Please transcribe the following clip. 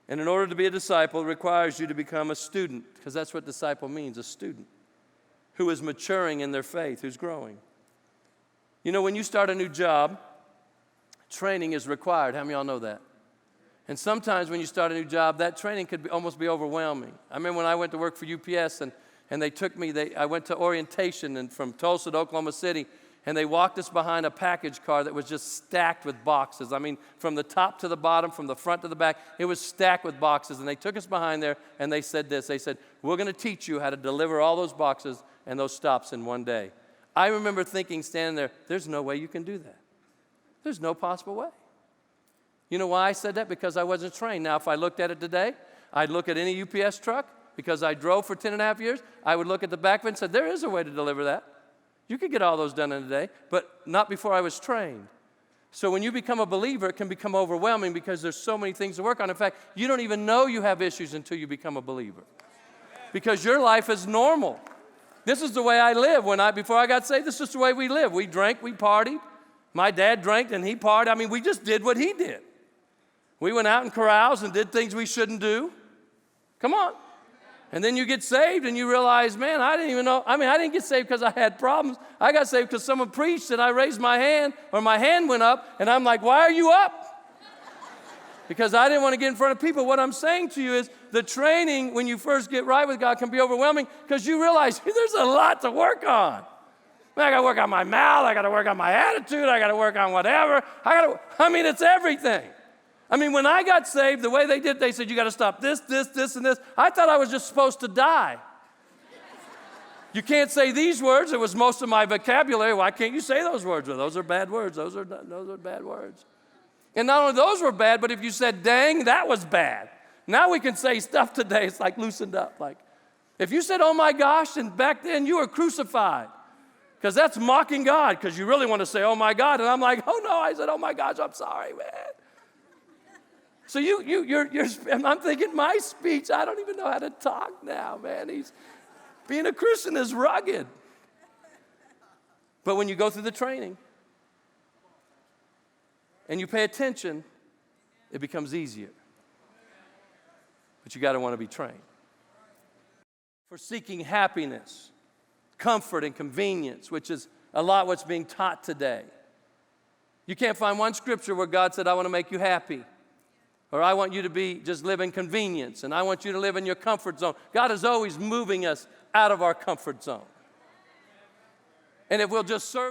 And in order to be a disciple, it requires you to become a student, because that's what disciple means, a student who is maturing in their faith, who's growing. You know, when you start a new job, training is required. How many of y'all know that? And sometimes when you start a new job, that training could almost be overwhelming. I remember when I went to work for UPS, and they took me, I went to orientation and from Tulsa to Oklahoma City, and they walked us behind a package car that was just stacked with boxes. I mean, from the top to the bottom, from the front to the back, it was stacked with boxes. And they took us behind there, and they said this. They said, we're going to teach you how to deliver all those boxes and those stops in one day. I remember thinking, standing there, there's no way you can do that. There's no possible way. You know why I said that? Because I wasn't trained. Now, if I looked at it today, I'd look at any UPS truck, because I drove for 10 and a half years, I would look at the back of it and say, there is a way to deliver that. You could get all those done in a day, but not before I was trained. So when you become a believer, it can become overwhelming because there's so many things to work on. In fact, you don't even know you have issues until you become a believer, because your life is normal. This is the way I live. Before I got saved, this is the way we live. We drank, we partied. My dad drank and he partied. I mean, we just did what he did. We went out in corrals and did things we shouldn't do. Come on. And then you get saved and you realize, man, I didn't even know. I didn't get saved because I had problems. I got saved because someone preached and I raised my hand, or my hand went up, and I'm like, why are you up? Because I didn't want to get in front of people. What I'm saying to you is the training when you first get right with God can be overwhelming because you realize there's a lot to work on. Man, I got to work on my mouth. I got to work on my attitude. I got to work on whatever. It's everything. When I got saved, the way they did, they said, you got to stop this, and this. I thought I was just supposed to die. You can't say these words. It was most of my vocabulary. Why can't you say those words? Well, those are bad words. Those are bad words. And not only those were bad, but if you said dang, that was bad. Now we can say stuff today. It's like loosened up. Like if you said, oh my gosh, and back then you were crucified. Because that's mocking God, because you really want to say, oh my God. And I'm like, oh no, I said, oh my gosh, I'm sorry, man. So I'm thinking my speech, I don't even know how to talk now, man. Being a Christian is rugged. But when you go through the training and you pay attention, it becomes easier. But you got to want to be trained. For seeking happiness, comfort, and convenience, which is a lot what's being taught today. You can't find one scripture where God said, I want to make you happy. Or I want you to just live in convenience, and I want you to live in your comfort zone. God is always moving us out of our comfort zone. And if we'll just serve God.